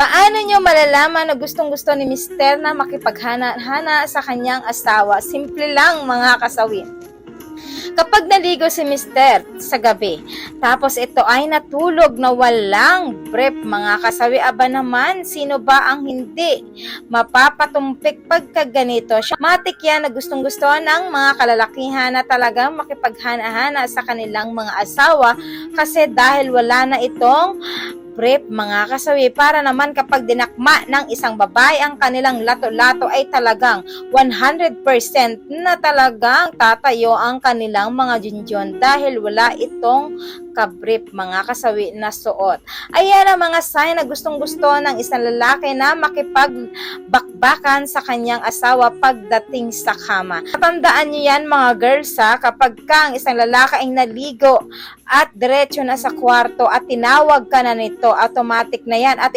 Paano nyo malalaman na gustong-gusto ni Mister na makipaghana-hana sa kanyang asawa? Simple lang mga kasawin. Kapag naligo si Mister sa gabi, tapos ito ay natulog na walang brief mga kasawi, aba naman, sino ba ang hindi mapapatumpik pagka ganito? Matik yan na gustong-gusto ng mga kalalakihan na talagang makipaghana-hana sa kanilang mga asawa kasi dahil wala na itong brief mga kasawi. Para naman kapag dinakma ng isang babae ang kanilang lato-lato ay talagang 100% na talagang tatayo ang kanilang mga junjun dahil wala itong kabrief mga kasawi na suot. Ayan ang mga sign na gustong-gusto ng isang lalaki na makipagbakbakan sa kanyang asawa pagdating sa kama. Tatandaan nyo yan mga girls ha, kapag ang isang lalaki ay naligo at diretso na sa kwarto at tinawag ka na nito, automatic na yan at